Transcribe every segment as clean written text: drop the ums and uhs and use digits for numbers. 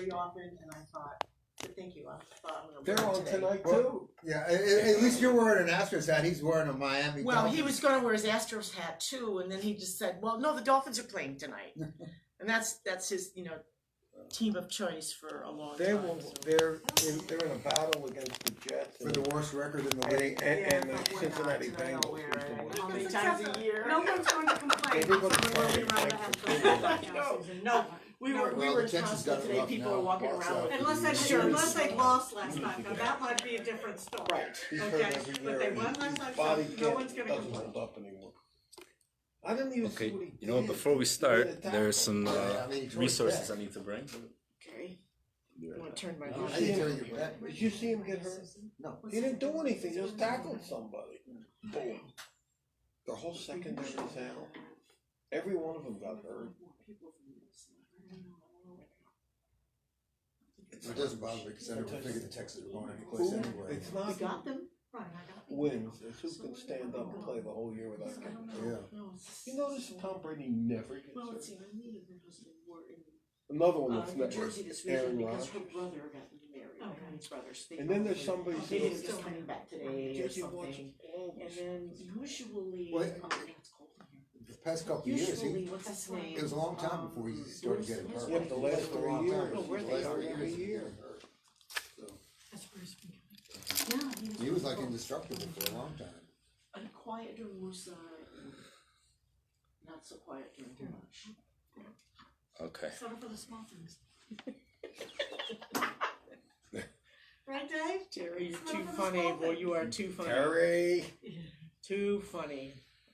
very often, and I thought, but thank you. I thought I'm going to They're on today. tonight too. Yeah, at least you're wearing an Astros hat. He's wearing a Miami. Well, Dolphins. he was going to wear his Astros hat too, and then he just said, "Well, no, the Dolphins are playing tonight," and that's his team of choice for a long They're time. in a battle against the Jets for the worst record in the league. and the but we're Cincinnati not, and I don't wear it. Bengals. How many times a year? No one's going to complain. Everybody's Someone will be fine. around to have football season. No one. We Well, were in the Texans Costco got today. enough People now. are walking Bucks around out. with Unless they lost last night, now that might be a different story. Right. He's hurt Okay, every but year. they and won his last night, body so no one's gonna doesn't complain. hold up anymore. I didn't even see Okay, what he you know what? did. Before we He start, did a there's some Yeah, I mean, he tore his resources back. I need to bring. Okay. You want to turn my How see you him- tear your back? Did you see him get hurt? No. He didn't do anything. He just tackled somebody. Boom. The whole secondary is out. Every one of them got hurt. It doesn't bother me because I never figured the Texans were going anyplace anyway. It's We not got them. Right, I got it. wins. It's who can stand up and play the whole year without getting hurt. Yeah. No, You notice Tom Brady never gets well, hurt. let's see. Me and her husband were in Another one that's New not Jersey this Aaron weekend because her Rodgers. brother got married. Okay. His brothers. They And then there's probably- somebody Maybe who's they're just coming back today or Did you watch something. all And this? then usually, Well, it's cold in here. The past couple of years, Usually, he, what's his name? it was a long time before he started getting hurt. Yeah, the last It was a 3 long years. time. No, where The they last are 3 every years he was year. getting hurt. So, That's where it's been. Yeah, he was like indestructible for a long time. and quiet during Mussar and not so quiet during lunch. Okay. Sort of for the small things. Right, Dave? Terry, you're It's too not for the funny. small Boy, things. you are too funny. Terry. Too funny.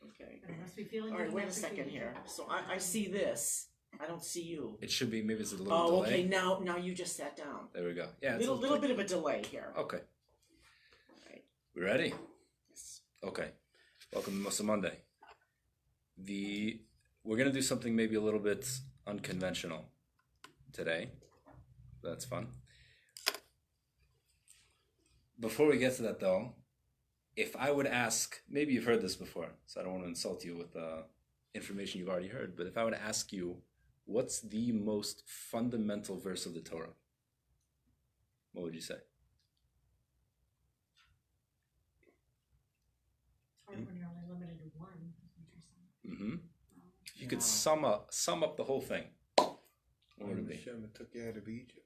Okay. I must be feeling All right, good wait a enough to second keep here. it. So I see this. I don't see you. It should be, maybe it's a little Oh, delay. okay. Now you just sat down. There we go. Yeah, it's Little bit of a delay here. Okay. Right. We ready? Yes. Okay. Welcome to Mussar Monday. We're gonna do something maybe a little bit unconventional today. That's fun. Before we get to that though, if I would ask, maybe you've heard this before, so I don't want to insult you with information you've already heard, but if I were to ask you, what's the most fundamental verse of the Torah? What would you say? It's hard when you're only limited to one. Mm-hmm. You could sum up the whole thing. What would it be? Hashem took you out of Egypt.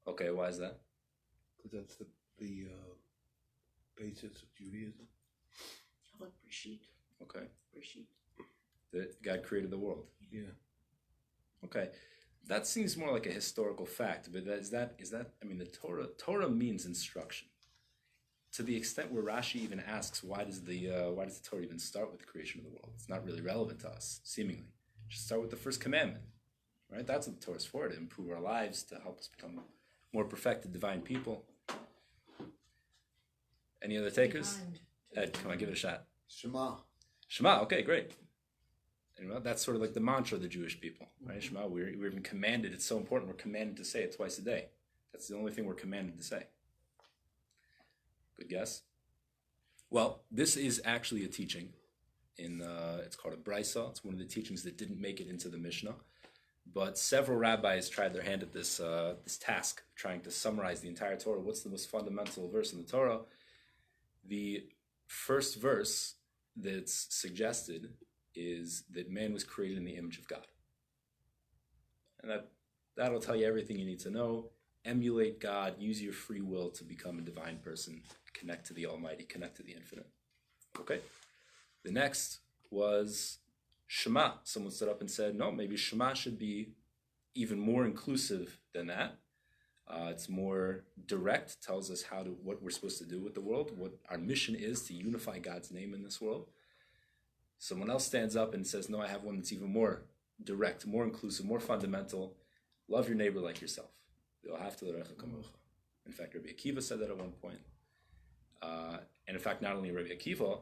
Okay, why is that? Because that's the basis of Judaism. I like Breshit. Okay. Breshit. That God created the world. Yeah. Okay. That seems more like a historical fact, but is that I mean, the Torah means instruction. To the extent where Rashi even asks, why does the Torah even start with the creation of the world? It's not really relevant to us, seemingly. It should start with the first commandment, right? That's what the Torah is for, to improve our lives, to help us become more perfected divine people. Any other takers? Ed, come on, give it a shot. Shema. Shema, okay, great. And well, that's sort of like the mantra of the Jewish people, right? Shema, we're even commanded, it's so important, we're commanded to say it twice a day. That's the only thing we're commanded to say. Good guess. Well, this is actually a teaching it's called a brisa. It's one of the teachings that didn't make it into the Mishnah. But several rabbis tried their hand at this task, trying to summarize the entire Torah. What's the most fundamental verse in the Torah? The first verse that's suggested is that man was created in the image of God. And that'll tell you everything you need to know. Emulate God, use your free will to become a divine person, connect to the Almighty, connect to the Infinite. Okay? The next was Shema. Someone stood up and said, no, maybe Shema should be even more inclusive than that. It's more direct, tells us what we're supposed to do with the world, what our mission is to unify God's name in this world. Someone else stands up and says, no, I have one that's even more direct, more inclusive, more fundamental. Love your neighbor like yourself. In fact, Rabbi Akiva said that at one point. And in fact, not only Rabbi Akiva,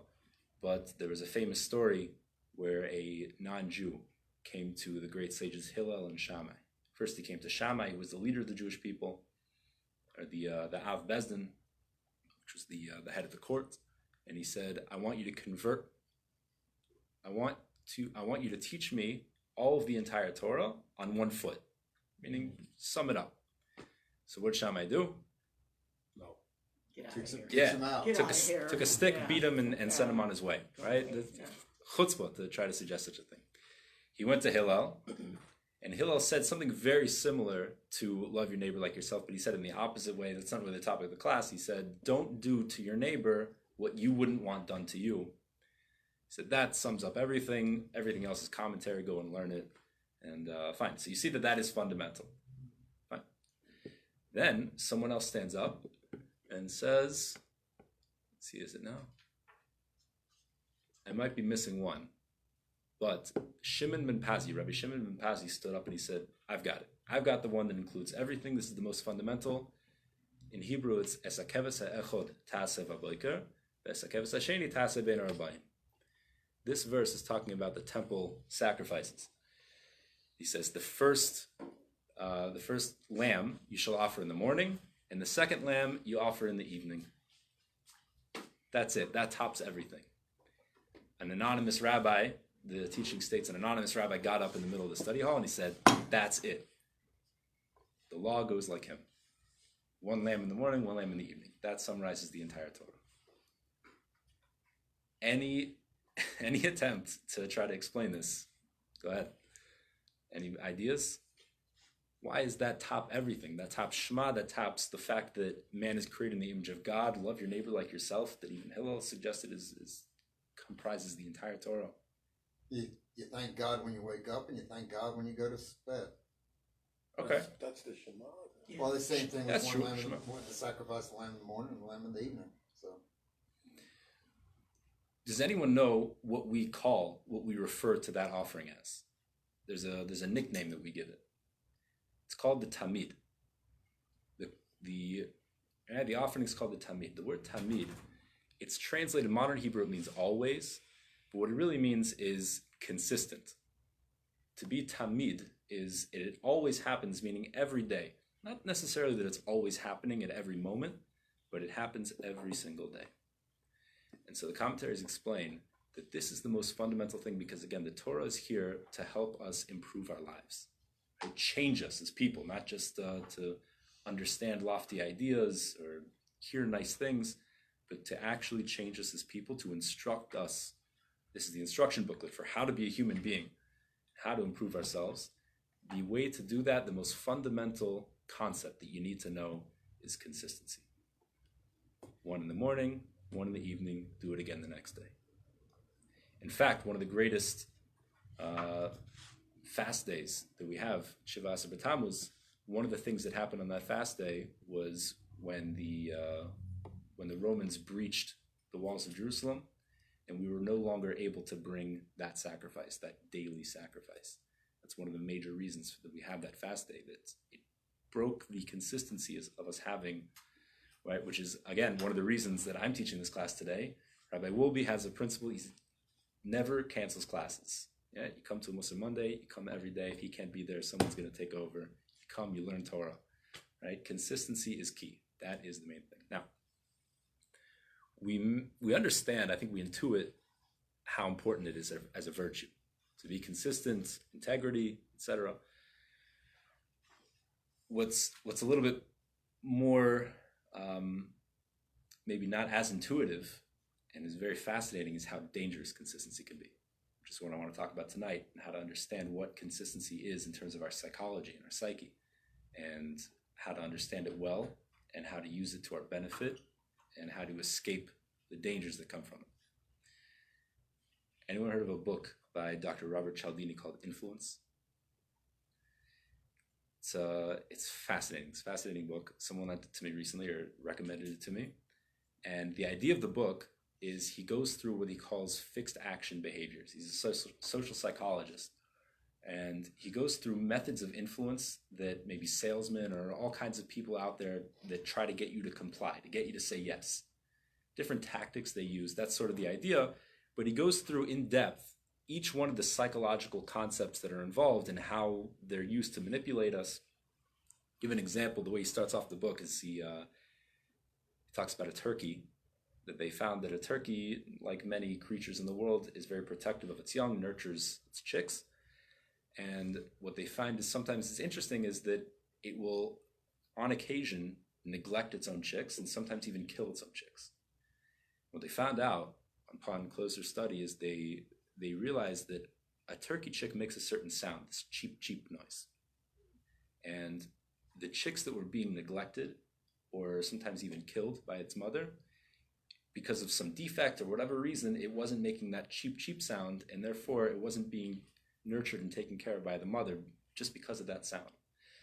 but there was a famous story where a non-Jew came to the great sages Hillel and Shammai. First he came to Shammai, who was the leader of the Jewish people, or the Av Bezdin, which was the head of the court, and he said, I want you to convert. I want you to teach me all of the entire Torah on one foot. meaning sum it up. So what did Shammai do? Get out Kicks of him, here. kicks him out. Get Took out of here. took a stick, Yeah. beat him, and sent him on his way. Right? The Yeah. chutzpah to try to suggest such a thing. He went to Hillel, and Hillel said something very similar to love your neighbor like yourself, but he said it in the opposite way. That's not really the topic of the class. He said, don't do to your neighbor what you wouldn't want done to you. He said that sums up everything. Everything else is commentary. Go and learn it. And fine. So you see that is fundamental. Fine. Then someone else stands up and says, let's see, is it now? I might be missing one. But Shimon ben Pazi, Rabbi Shimon ben Pazi stood up and he said, I've got it. I've got the one that includes everything. This is the most fundamental. In Hebrew, it's Esakeves ha'echod ta'aseh v'boiker, v'esakeves ha'sheni ta'aseh bein ha'arbayim. This verse is talking about the temple sacrifices. He says the first lamb you shall offer in the morning, and the second lamb you offer in the evening. That's it. That tops everything. An anonymous rabbi, the teaching states, an anonymous rabbi got up in the middle of the study hall and he said, that's it. The law goes like him. One lamb in the morning, one lamb in the evening. That summarizes the entire Torah. Any attempt to try to explain this, go ahead. Any ideas? Why is that top everything? That tops Shema, that tops the fact that man is created in the image of God, love your neighbor like yourself, that even Hillel suggested is comprises the entire Torah. You thank God when you wake up, and you thank God when you go to bed. Okay. That's the Shema. Yeah. Well, the same thing with That's one true, lamb, Shema. the sacrifice the lamb in the morning and the lamb in the evening. So Does anyone know what we refer to that offering as? There's a nickname that we give it. It's called the tamid. The offering is called the tamid. The word tamid, it's translated in modern Hebrew, it means always, but what it really means is consistent. To be tamid is it always happens, meaning every day. Not necessarily that it's always happening at every moment, but it happens every single day. And so the commentaries explain that this is the most fundamental thing because, again, the Torah is here to help us improve our lives. Right? Change us as people, not just to understand lofty ideas or hear nice things, but to actually change us as people, to instruct us. This is the instruction booklet for how to be a human being, how to improve ourselves. The way to do that, the most fundamental concept that you need to know is consistency. One in the morning, one in the evening, do it again the next day. In fact, one of the greatest fast days that we have, Shiva Asar B'Tammuz, one of the things that happened on that fast day was when the Romans breached the walls of Jerusalem, and we were no longer able to bring that sacrifice, that daily sacrifice. That's one of the major reasons that we have that fast day, that it broke the consistency of us having, right, which is, again, one of the reasons that I'm teaching this class today. Rabbi Wolbe has a principle, he never cancels classes. Yeah, you come to a Mussar Monday, you come every day. If he can't be there, someone's going to take over. You come, you learn Torah, right? Consistency is key. That is the main thing. Now, we understand, I think we intuit how important it is as a virtue to be consistent, integrity, etc. What's a little bit more maybe not as intuitive and is very fascinating is how dangerous consistency can be, which is what I want to talk about tonight, and how to understand what consistency is in terms of our psychology and our psyche, and how to understand it well, and how to use it to our benefit, and how to escape the dangers that come from it. Anyone heard of a book by Dr. Robert Cialdini called Influence? It's fascinating. It's a fascinating book. Someone lent it to me recently or recommended it to me. And the idea of the book is he goes through what he calls fixed action behaviors. He's a social psychologist. And he goes through methods of influence that maybe salesmen or all kinds of people out there that try to get you to comply, to get you to say yes. Different tactics they use. That's sort of the idea. But he goes through in depth each one of the psychological concepts that are involved and how they're used to manipulate us. Give an example. The way he starts off the book is he talks about a turkey, that they found that a turkey, like many creatures in the world, is very protective of its young, nurtures its chicks. And what they find is sometimes it's interesting is that it will, on occasion, neglect its own chicks and sometimes even kill its own chicks. What they found out upon closer study is they realized that a turkey chick makes a certain sound, this cheep, cheep noise. And the chicks that were being neglected or sometimes even killed by its mother, because of some defect or whatever reason, it wasn't making that cheep, cheep sound, and therefore it wasn't being nurtured and taken care of by the mother just because of that sound.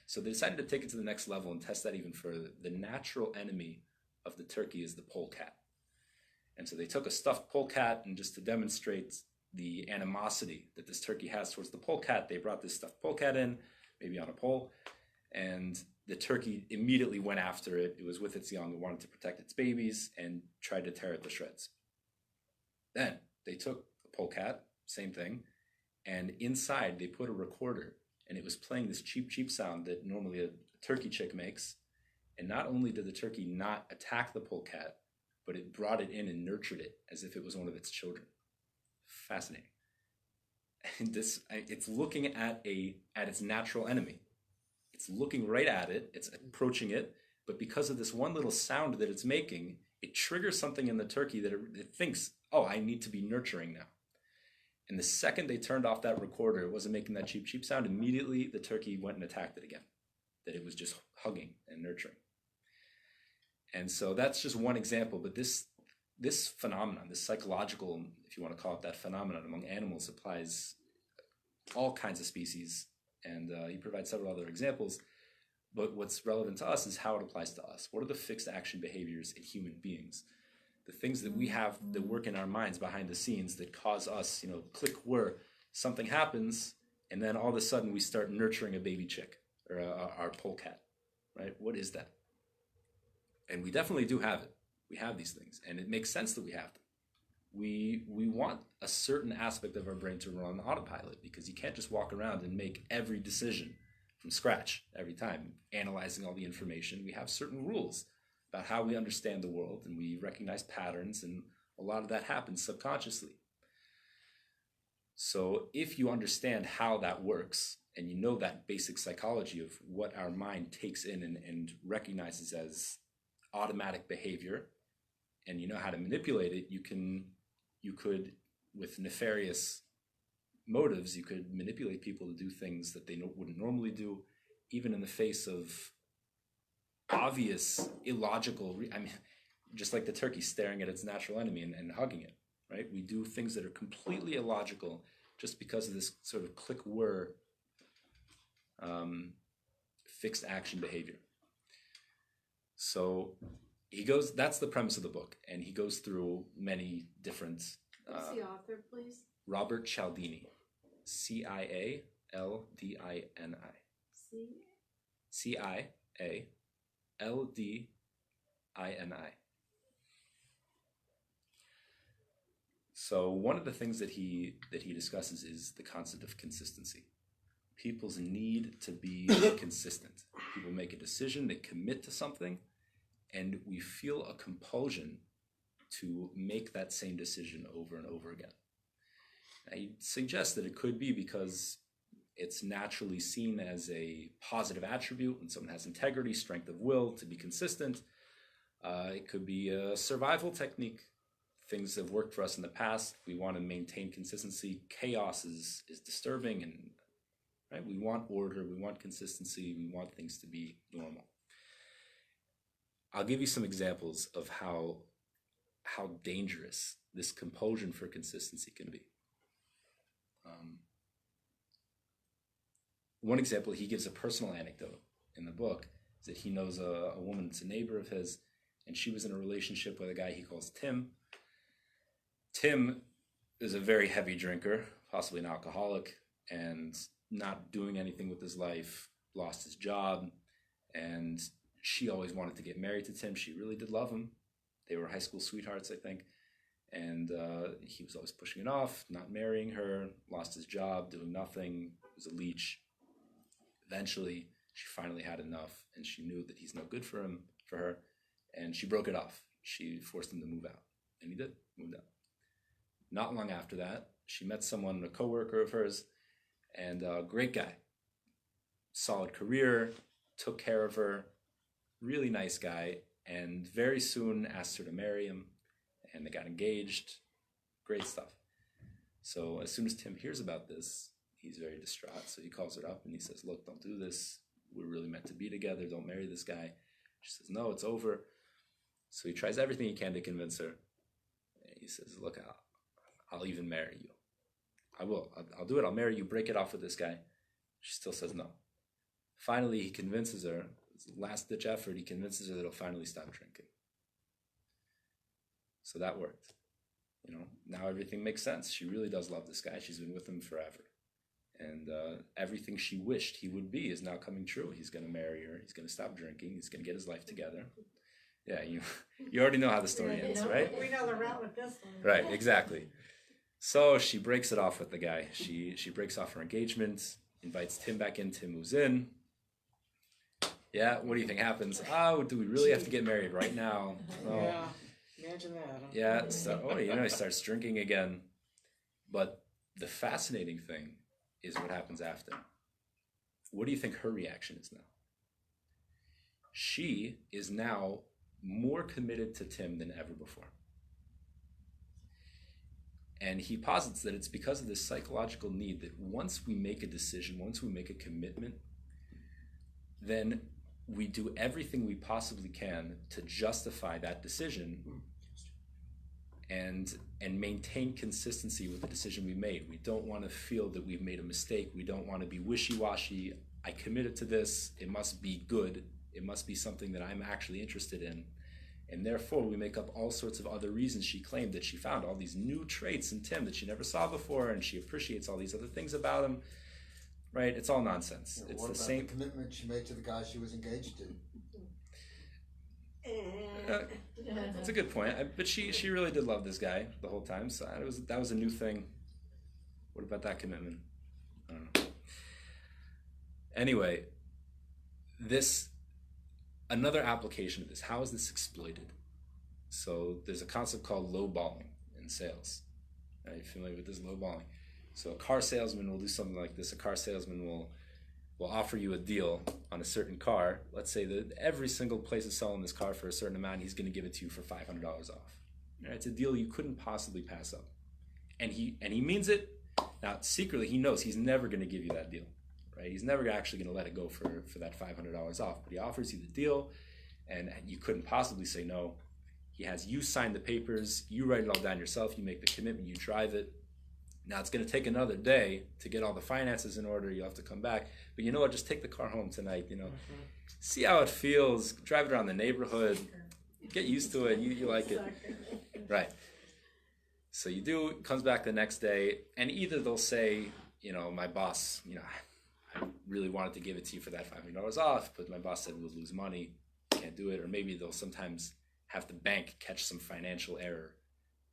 So they decided to take it to the next level and test that even further. The natural enemy of the turkey is the polecat. And so they took a stuffed polecat, and just to demonstrate the animosity that this turkey has towards the polecat, they brought this stuffed polecat in, maybe on a pole, and the turkey immediately went after it. It was with its young, it wanted to protect its babies, and tried to tear it to shreds. Then they took the polecat, same thing, and inside they put a recorder, and it was playing this cheep, cheep sound that normally a turkey chick makes. And not only did the turkey not attack the polecat, but it brought it in and nurtured it as if it was one of its children. Fascinating. And it's looking at its natural enemy. It's looking right at it, it's approaching it, but because of this one little sound that it's making, it triggers something in the turkey that it thinks, oh, I need to be nurturing now. And the second they turned off that recorder, it wasn't making that cheep, cheep sound, immediately the turkey went and attacked it again. That it was just hugging and nurturing. And so that's just one example, but this phenomenon, this psychological, if you want to call it that phenomenon among animals, applies all kinds of species, and he provides several other examples. But what's relevant to us is how it applies to us. What are the fixed action behaviors in human beings? The things that we have that work in our minds behind the scenes that cause us, click where something happens, and then all of a sudden we start nurturing a baby chick or our polecat, right? What is that? And we definitely do have it. We have these things, and it makes sense that we have them. We want a certain aspect of our brain to run on autopilot, because you can't just walk around and make every decision from scratch every time, analyzing all the information. We have certain rules about how we understand the world, and we recognize patterns, and a lot of that happens subconsciously. So if you understand how that works, and you know that basic psychology of what our mind takes in and recognizes as automatic behavior, and you know how to manipulate it, you could, with nefarious motives, you could manipulate people to do things that they wouldn't normally do, even in the face of obvious, illogical, just like the turkey staring at its natural enemy and hugging it, right? We do things that are completely illogical just because of this sort of click-whir fixed action behavior. So that's the premise of the book, and he goes through many different... Who's the author, please? Robert Cialdini, Cialdini. Cialdini. So one of the things that he discusses is the concept of consistency. People's need to be consistent. People make a decision, they commit to something, and we feel a compulsion to make that same decision over and over again. I suggest that it could be because it's naturally seen as a positive attribute when someone has integrity, strength of will to be consistent. It could be a survival technique. Things have worked for us in the past. We want to maintain consistency. Chaos is disturbing, and right? We want order, we want consistency, we want things to be normal. I'll give you some examples of how dangerous this compulsion for consistency can be. One example, he gives a personal anecdote in the book, is that he knows a woman that's a neighbor of his, and she was in a relationship with a guy he calls Tim. Tim is a very heavy drinker, possibly an alcoholic, and not doing anything with his life, lost his job, and she always wanted to get married to Tim. She really did love him. They were high school sweethearts, I think, and he was always pushing it off, not marrying her, lost his job, doing nothing, was a leech. Eventually, she finally had enough, and she knew that he's no good for her, and she broke it off. She forced him to move out, and he did, moved out. Not long after that, she met someone, a coworker of hers, And great guy. Solid career, took care of her, really nice guy, and very soon asked her to marry him, and they got engaged. Great stuff. So as soon as Tim hears about this, he's very distraught. So he calls her up and he says, look, don't do this. We're really meant to be together. Don't marry this guy. She says, no, it's over. So he tries everything he can to convince her. And he says, look, I'll even marry you. I will. I'll do it. I'll marry you. Break it off with this guy. She still says no. Finally, he convinces her, last-ditch effort, he convinces her that he'll finally stop drinking. So that worked. Now everything makes sense. She really does love this guy. She's been with him forever. And everything she wished he would be is now coming true. He's going to marry her. He's going to stop drinking. He's going to get his life together. Yeah, you already know how the story ends, right? We know the route with this one. Right, exactly. So she breaks it off with the guy. She breaks off her engagement, invites Tim back in. Tim moves in. Yeah, what do you think happens? Oh, do we really have to get married right now? Oh. Yeah, imagine that. Huh? Yeah, so, he starts drinking again. But the fascinating thing is what happens after. What do you think her reaction is now? She is now more committed to Tim than ever before. And he posits that it's because of this psychological need that once we make a decision, once we make a commitment, then we do everything we possibly can to justify that decision and maintain consistency with the decision we made. We don't want to feel that we've made a mistake. We don't want to be wishy-washy. I committed to this. It must be good. It must be something that I'm actually interested in. And therefore, we make up all sorts of other reasons. She claimed that she found all these new traits in Tim that she never saw before, and she appreciates all these other things about him. Right? It's all nonsense. Yeah, it's what the about same the commitment she made to the guy she was engaged to? That's a good point. But she really did love this guy the whole time. So that was a new thing. What about that commitment? I don't know. Anyway, another application of this. How is this exploited? So there's a concept called lowballing in sales. Are you familiar with this lowballing? So a car salesman will do something like this. A car salesman will offer you a deal on a certain car. Let's say that every single place is selling this car for a certain amount. He's going to give it to you for $500 off. Right? It's a deal you couldn't possibly pass up. And he means it. Now, secretly, he knows he's never going to give you that deal. Right? He's never actually going to let it go for that $500 off. But he offers you the deal, and you couldn't possibly say no. He has you sign the papers. You write it all down yourself. You make the commitment. You drive it. Now, it's going to take another day to get all the finances in order. You'll have to come back. But you know what? Just take the car home tonight. See how it feels. Drive it around the neighborhood. Get used to it. You like it. Right. So you do. It comes back the next day. And either they'll say, my boss, I really wanted to give it to you for that $500 off, but my boss said we'll lose money. Can't do it. Or maybe they'll sometimes have the bank catch some financial error,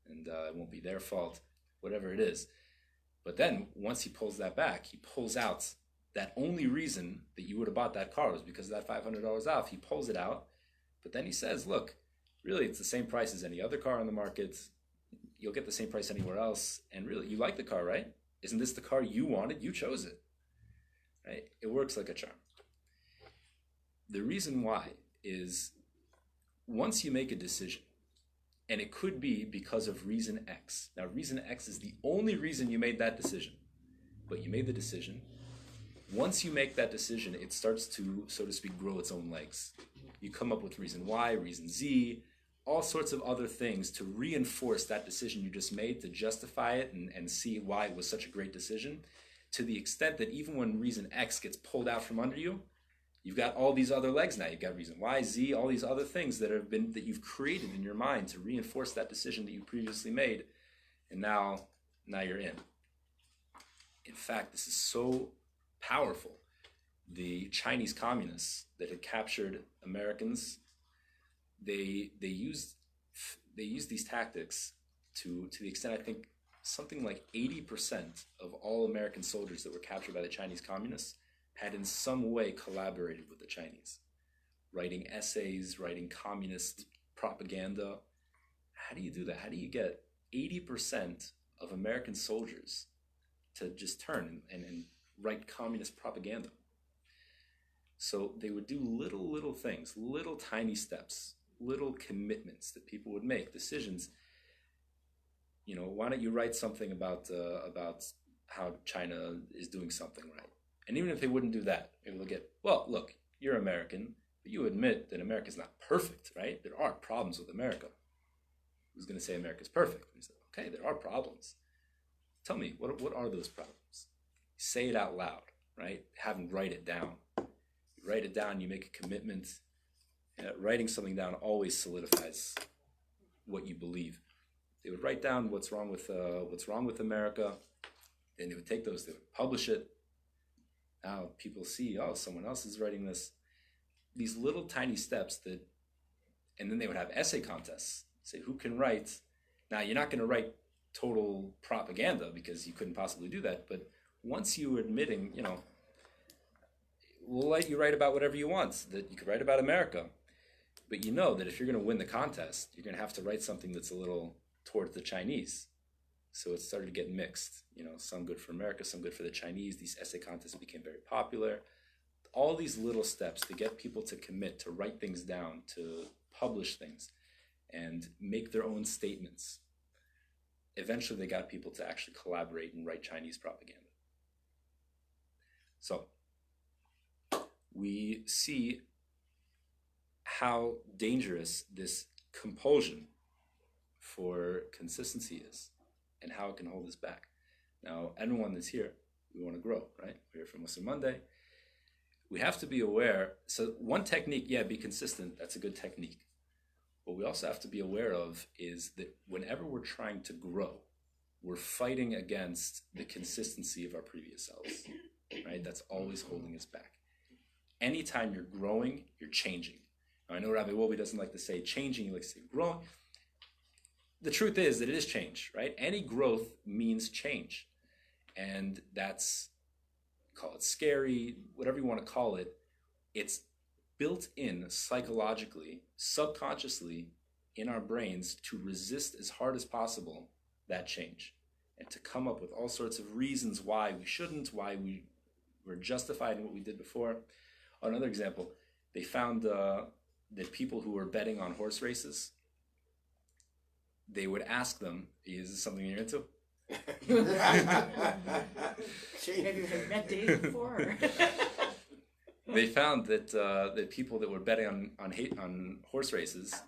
and it won't be their fault, whatever it is. But then once he pulls that back, he pulls out that only reason that you would have bought that car was because of that $500 off. He pulls it out, but then he says, look, really it's the same price as any other car on the market. You'll get the same price anywhere else. And really, you like the car, right? Isn't this the car you wanted? You chose it. Right? It works like a charm. The reason why is once you make a decision, and it could be because of reason X. Now, reason X is the only reason you made that decision, but you made the decision. Once you make that decision, it starts to, so to speak, grow its own legs. You come up with reason Y, reason Z, all sorts of other things to reinforce that decision you just made, to justify it and see why it was such a great decision, to the extent that even when reason X gets pulled out from under you, you've got all these other legs now. You've got reason Y, Z, all these other things that you've created in your mind to reinforce that decision that you previously made, and now you're in. In fact, this is so powerful. The Chinese communists that had captured Americans, they used these tactics to the extent, I think, something like 80% of all American soldiers that were captured by the Chinese communists had in some way collaborated with the Chinese, writing essays, writing communist propaganda. How do you do that? How do you get 80% of American soldiers to just turn and write communist propaganda. So they would do little things, little tiny steps, little commitments that people would make, decisions. You know, why don't you write something about how China is doing something right? And even if they wouldn't do that, maybe they'll get, well, look, you're American, but you admit that America's not perfect, right? There are problems with America. Who's going to say America's perfect? He said, okay, there are problems. Tell me, what are those problems? Say it out loud, right? Have them write it down. You write it down, you make a commitment. Writing something down always solidifies what you believe. They would write down what's wrong with America, then they would take those, they would publish it. Now people see, oh, someone else is writing this. These little tiny steps that, and then they would have essay contests. Say, who can write? Now, you're not going to write total propaganda because you couldn't possibly do that. But once you were admitting, you know, we'll let you write about whatever you want, that you could write about America. But you know that if you're going to win the contest, you're going to have to write something that's a little towards the Chinese. So it started to get mixed. You know, some good for America, some good for the Chinese. These essay contests became very popular. All these little steps to get people to commit, to write things down, to publish things, and make their own statements. Eventually, they got people to actually collaborate and write Chinese propaganda. So, we see how dangerous this compulsion for consistency is and how it can hold us back. Now, everyone that's here, we want to grow, right? We're here for Mussar Monday. We have to be aware. So one technique, yeah, be consistent. That's a good technique. What we also have to be aware of is that whenever we're trying to grow, we're fighting against the consistency of our previous selves, right? That's always holding us back. Anytime you're growing, you're changing. Now, I know Rabbi Wolbe doesn't like to say changing, he likes to say growing. The truth is that it is change, right? Any growth means change. And that's, call it scary, whatever you want to call it, it's built in psychologically, subconsciously in our brains to resist as hard as possible that change and to come up with all sorts of reasons why we shouldn't, why we're justified in what we did before. Another example, they found that people who were betting on horse races, they would ask them, is this something you're into? Maybe we had met days before. They found that that people that were betting on horse races,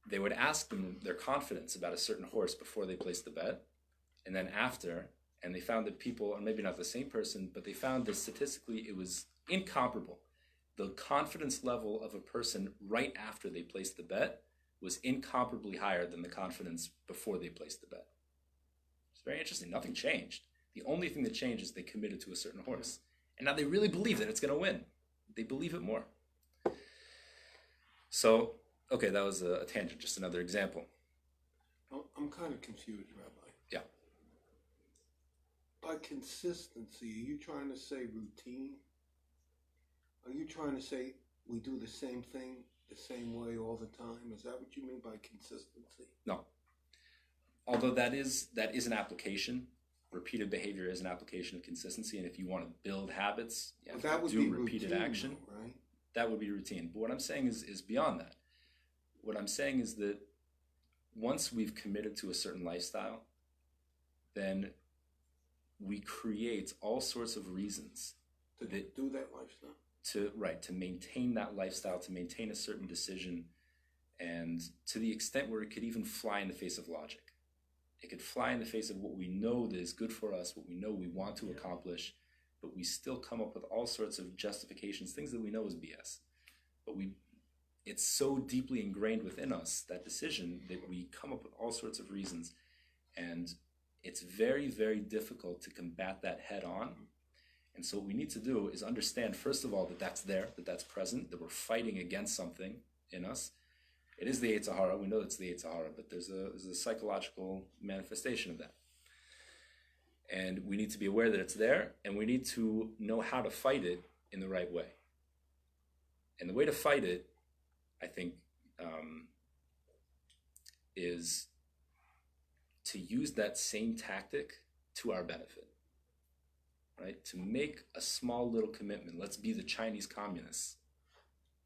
they would ask them their confidence about a certain horse before they placed the bet, and then after, and they found that people, or maybe not the same person, but they found that statistically it was incomparable. The confidence level of a person right after they placed the bet was incomparably higher than the confidence before they placed the bet. It's very interesting. Nothing changed. The only thing that changed is they committed to a certain horse. And now they really believe that it's going to win. They believe it more. So, okay, that was a tangent, just another example. I'm kind of confused, Rabbi. Yeah. By consistency, are you trying to say routine? Are you trying to say we do the same thing the same way all the time? Is that what you mean by consistency? No. Although that is an application. Repeated behavior is an application of consistency, and if you want to build habits, you have that would to be do repeated routine, action. though, right? That would be routine. But what I'm saying is beyond that. What I'm saying is that once we've committed to a certain lifestyle, then we create all sorts of reasons To do that lifestyle. to maintain that lifestyle, to maintain a certain decision, and to the extent where it could even fly in the face of logic. It could fly in the face of what we know that is good for us, what we know we want to accomplish, but we still come up with all sorts of justifications, things that we know is BS. But it's so deeply ingrained within us, that decision, that we come up with all sorts of reasons. And it's very, very difficult to combat that head on. And so what we need to do is understand, first of all, that that's there, that that's present, that we're fighting against something in us. It is the Yetzer Hara. We know it's the Yetzer Hara, but there's a psychological manifestation of that. And we need to be aware that it's there, and we need to know how to fight it in the right way. And the way to fight it, I think, is to use that same tactic to our benefit. right? To make a small little commitment. Let's be the Chinese communists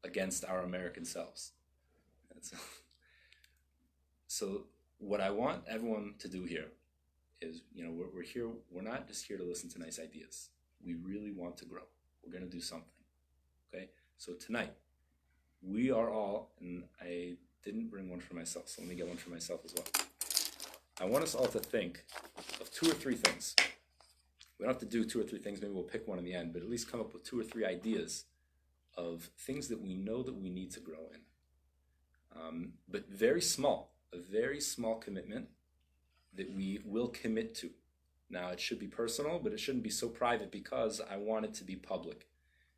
against our American selves. So what I want everyone to do here is, we're here, we're not just here to listen to nice ideas. We really want to grow. We're going to do something, okay? So tonight, we are all, and I didn't bring one for myself, so let me get one for myself as well. I want us all to think of 2 or 3 things. We don't have to do 2 or 3 things, maybe we'll pick one in the end, but at least come up with 2 or 3 ideas of things that we know that we need to grow in. But very small, a very small commitment that we will commit to. Now, it should be personal, but it shouldn't be so private because I want it to be public.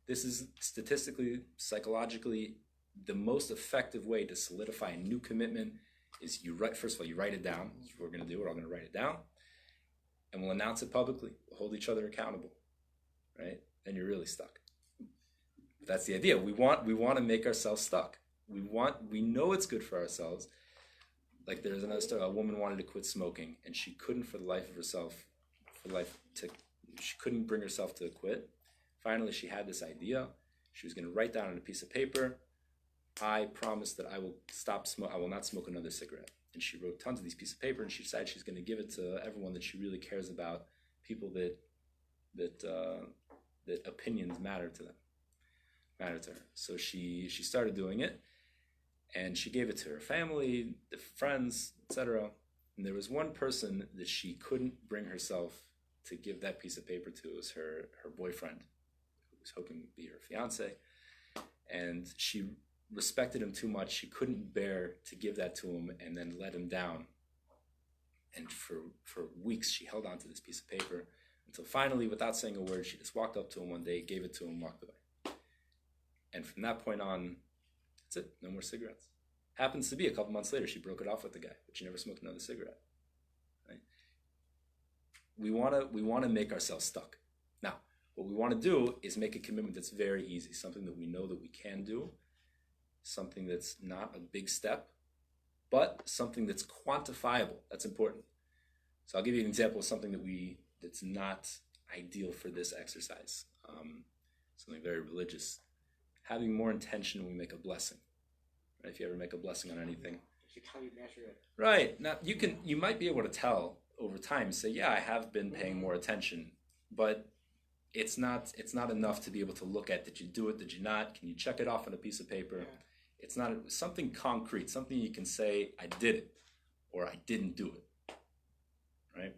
This is statistically, psychologically, the most effective way to solidify a new commitment is first of all, you write it down. That's what we're going to do. We're all going to write it down. And we'll announce it publicly. We'll hold each other accountable, right? Then you're really stuck. But that's the idea. We want to make ourselves stuck. We know it's good for ourselves. Like there's another story. A woman wanted to quit smoking, and she couldn't for the life of herself, she couldn't bring herself to quit. Finally, she had this idea. She was going to write down on a piece of paper, I promise that I will I will not smoke another cigarette. And she wrote tons of these pieces of paper, and she decided she's going to give it to everyone that she really cares about, people that opinions matter to her. So she started doing it, and she gave it to her family, the friends, etc. And there was one person that she couldn't bring herself to give that piece of paper to. It was her boyfriend, who was hoping to be her fiance, and she respected him too much. She couldn't bear to give that to him and then let him down. And for weeks, she held on to this piece of paper until finally, without saying a word, she just walked up to him one day, gave it to him, walked away. And from that point on, that's it. No more cigarettes. Happens to be a couple months later, she broke it off with the guy, but she never smoked another cigarette. Right? We want to make ourselves stuck. Now, what we want to do is make a commitment that's very easy, something that we know that we can do, something that's not a big step, but something that's quantifiable. That's important. So I'll give you an example of something that's not ideal for this exercise. Something very religious. Having more intention when we make a blessing. Right? If you ever make a blessing on anything. How you measure it. Right. Now you might be able to tell over time, say, yeah, I have been paying more attention, but it's not enough to be able to look at, did you do it, did you not? Can you check it off on a piece of paper? Yeah. It's not something concrete, something you can say, I did it, or I didn't do it, right?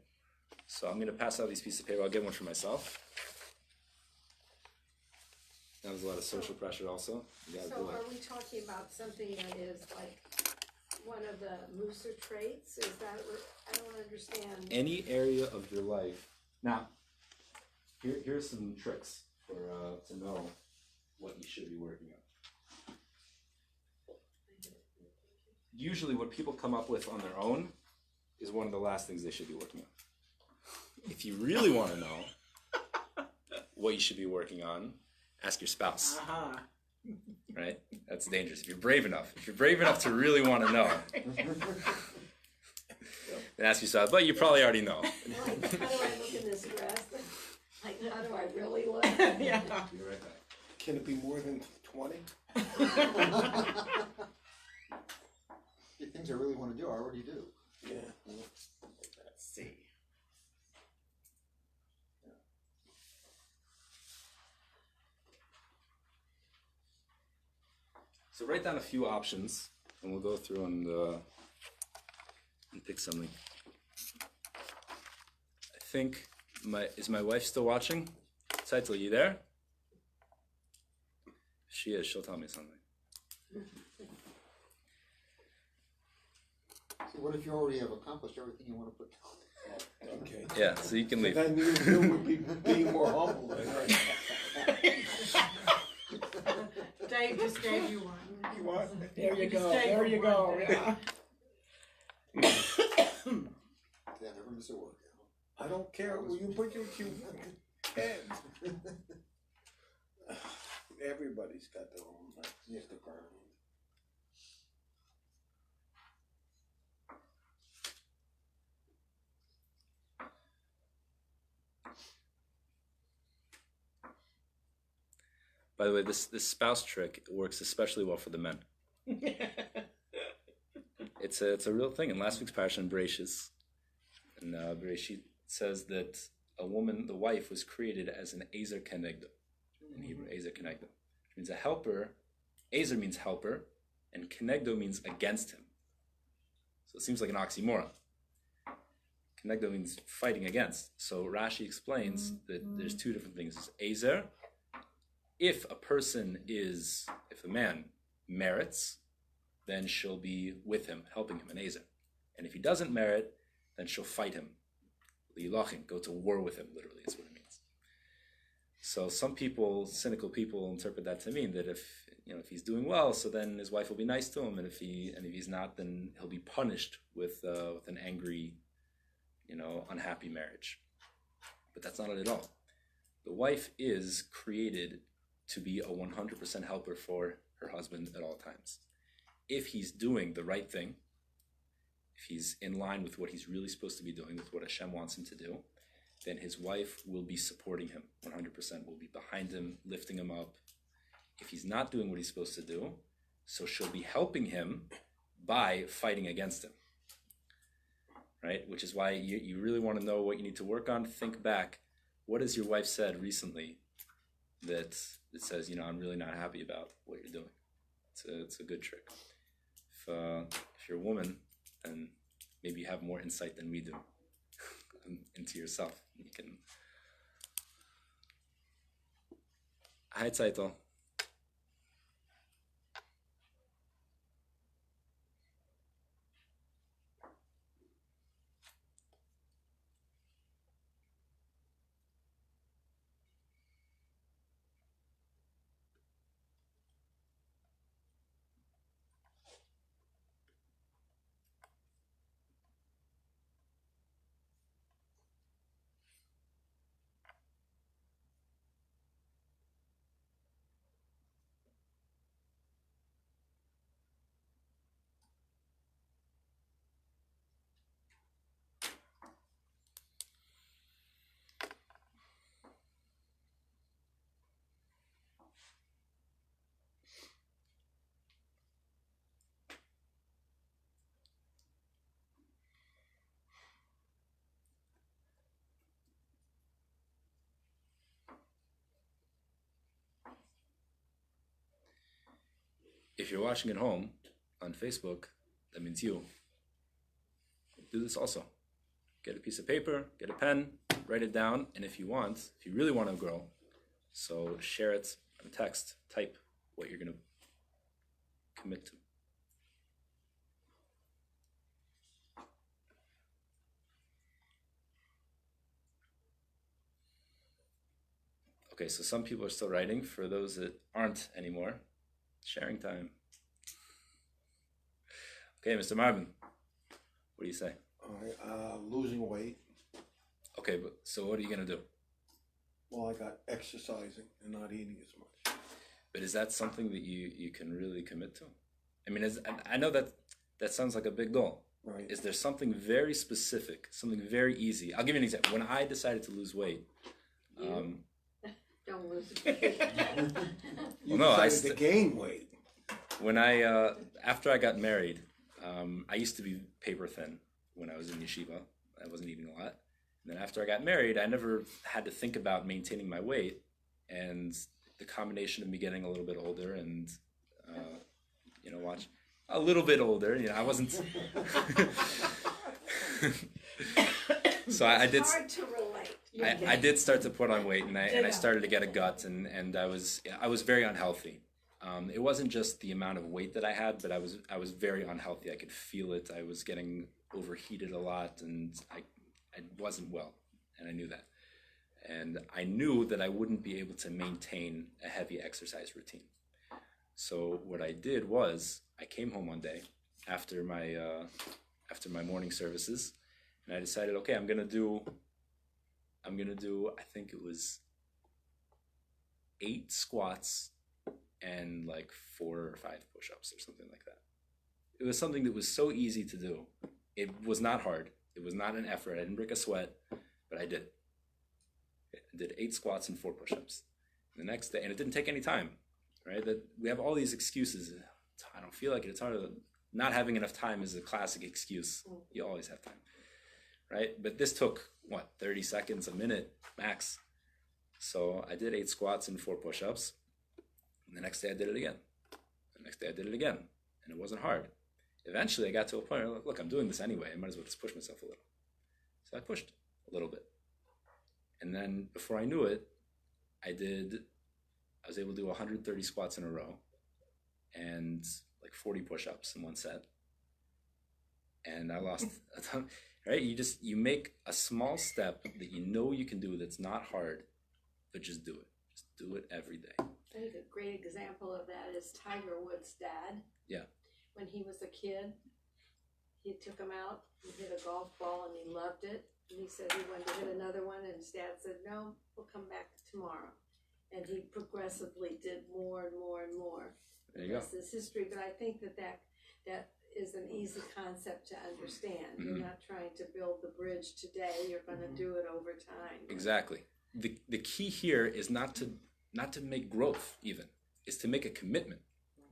So I'm going to pass out these pieces of paper. I'll get one for myself. That was a lot of social pressure also. So are we talking about something that is like one of the Mussar traits? Is that what, I don't understand. Any area of your life. Now, here's some tricks for to know what you should be working on. Usually what people come up with on their own is one of the last things they should be working on. If you really want to know what you should be working on, ask your spouse. Uh-huh. Right? That's dangerous. If you're brave enough to really want to know, then ask yourself, but you probably already know. Like, how do I look in this dress? Like, how do I really look? Yeah. Be right back. Can it be more than 20? The things I really want to do, I already do. Yeah. Let's see. So write down a few options, and we'll go through and pick something. I think is my wife still watching? Saitel, you there? If she is, she'll tell me something. See, what if you already have accomplished everything you want to put down? Okay. Yeah, so you can leave. Then you would be being more humble. Then, right? Dave just gave you one. You what? There you go. Just There you go. Yeah. Yeah, never miss a workout. I don't care. Will you put your head? Everybody's got their own department. By the way, this spouse trick works especially well for the men. It's a real thing. In last week's parasha in Bereshit, and Bereshit says that a woman, the wife, was created as an ezer kenegdo. In Hebrew, ezer kenegdo, which means a helper. Ezer means helper, and kenegdo means against him. So it seems like an oxymoron. Kenegdo means fighting against. So Rashi explains that there's two different things. There's ezer. If a man merits, then she'll be with him, helping him, an ezer. And if he doesn't merit, then she'll fight him. Lilachin, go to war with him, literally, is what it means. So some people, cynical people, interpret that to mean that if he's doing well, so then his wife will be nice to him, and if he's not, then he'll be punished with an angry, unhappy marriage. But that's not it at all. The wife is created to be a 100% helper for her husband at all times. If he's doing the right thing, if he's in line with what he's really supposed to be doing, with what Hashem wants him to do, then his wife will be supporting him 100%, will be behind him, lifting him up. If he's not doing what he's supposed to do, so she'll be helping him by fighting against him. Right? Which is why you really want to know what you need to work on. Think back. What has your wife said recently that says, I'm really not happy about what you're doing? It's a good trick. If you're a woman, then maybe you have more insight than we do into yourself. You can. Hi, Tzaitel. If you're watching at home on Facebook, that means you. Do this also. Get a piece of paper, get a pen, write it down, and if you really want to grow, so share it on text, type what you're going to commit to. Okay, so some people are still writing. For those that aren't anymore, sharing time. Okay, Mr. Marvin, what do you say? All right, losing weight. Okay, but so what are you going to do? Well, I got exercising and not eating as much. But is that something that you can really commit to? I mean, I know that sounds like a big goal. Right. Is there something very specific, something very easy? I'll give you an example. When I decided to lose weight, Don't lose weight. You Well, no, decided to gain weight. when after I got married, I used to be paper thin when I was in yeshiva. I wasn't eating a lot. And then after I got married, I never had to think about maintaining my weight. And the combination of me getting a little bit older and, watch a little bit older, I wasn't. So I did. It's hard to relate. I did start to put on weight, and I started to get a gut, and I was very unhealthy. It wasn't just the amount of weight that I had, but I was very unhealthy. I could feel it. I was getting overheated a lot, and I wasn't well, and I knew that. And I knew that I wouldn't be able to maintain a heavy exercise routine. So what I did was I came home one day after my morning services, and I decided, okay, I'm gonna do I think it was 8 squats and like 4 or 5 push-ups or something like that. It was something that was so easy to do. It was not hard. It was not an effort. I didn't break a sweat, but I did. I did 8 squats and 4 push-ups. The next day, and it didn't take any time, right? That we have all these excuses. I don't feel like it. It's hard. Not having enough time is a classic excuse. You always have time, right? But this took, 30 seconds, a minute, max. So I did 8 squats and 4 push-ups. And the next day I did it again. The next day I did it again. And it wasn't hard. Eventually I got to a point where, look, I'm doing this anyway. I might as well just push myself a little. So I pushed a little bit. And then before I knew it, I was able to do 130 squats in a row and like 40 push-ups in one set. And I lost a ton, right? You make a small step that you know you can do that's not hard, but just do it. Just do it every day. I think a great example of that is Tiger Woods' dad. Yeah. When he was a kid, he took him out and hit a golf ball and he loved it. And he said he wanted to hit another one, and his dad said, no, we'll come back tomorrow. And he progressively did more and more and more. There you go. This is history, but I think that is an easy concept to understand. Mm-hmm. You're not trying to build the bridge today. You're going to do it over time. Exactly. The key here is not to make growth even, is to make a commitment.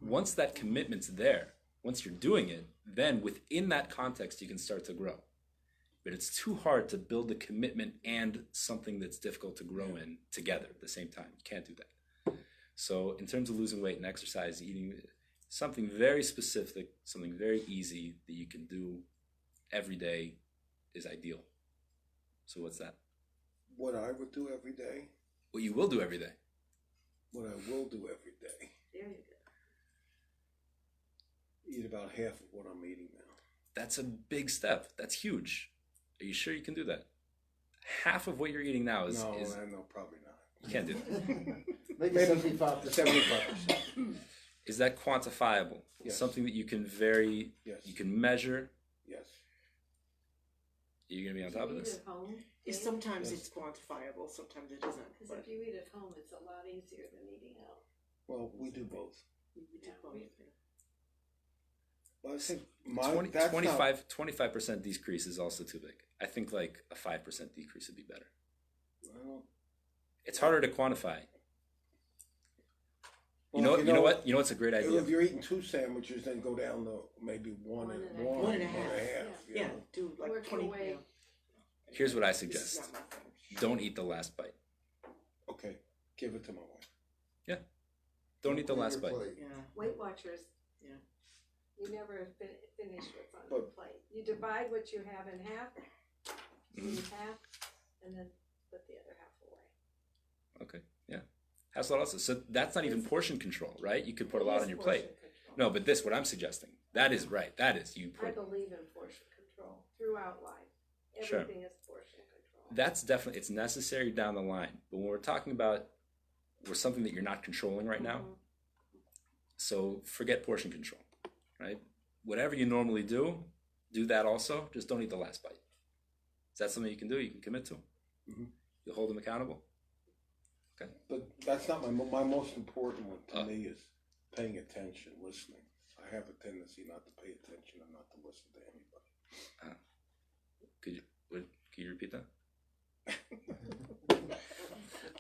Once that commitment's there, once you're doing it, then within that context you can start to grow. But it's too hard to build a commitment and something that's difficult to grow in together at the same time. You can't do that. So in terms of losing weight and exercise, eating, something very specific, something very easy that you can do every day is ideal. So what's that? What I would do every day. What you will do every day. What I will do every day. There you go. Eat about half of what I'm eating now. That's a big step. That's huge. Are you sure you can do that? Half of what you're eating now is... No, probably not. You can't do that. Maybe 75%. 75%. Is that quantifiable? Yes. Something that you can Yes. you can measure? Yes. Are you going to be on top of If you this? eat at home, Sometimes Yes. it's quantifiable, sometimes it isn't. because But if you eat at home, it's a lot easier than eating out. Well, we do both. we do both. Well, I think 25% decrease is also too big. I think like a 5% decrease would be better. Well, It's harder to quantify. well, You know what? You know what's a great idea? If you're eating 2 sandwiches, then go down to maybe one and a half. you Yeah, know. do like Work your 20. way. Here's what I This is suggest. not my thing. Don't eat the last bite. Okay, give it to my wife. Don't eat the last bite. Yeah. Weight Watchers. Yeah. You never finish what's on But- the plate. You divide what you have in half, Mhm. eat half, and then put the other half away. Okay, yeah. Has a lot also. So that's not even portion control, right? You could put a It lot is on your plate. portion control. No, but this, what I'm suggesting, that is right. That is, you I put, believe in portion control throughout life. Sure. Everything is portion control. that's definitely, it's necessary down the line. But when we're talking about, something that you're not controlling right now, so forget portion control, right? Whatever you normally do that also. Just don't eat the last bite. Is that something you can do? You can commit to? Mhm. You'll hold them accountable? Okay. But that's not my most important one to me is paying attention, listening. I have a tendency not to pay attention and not to listen to anybody. Can you repeat that?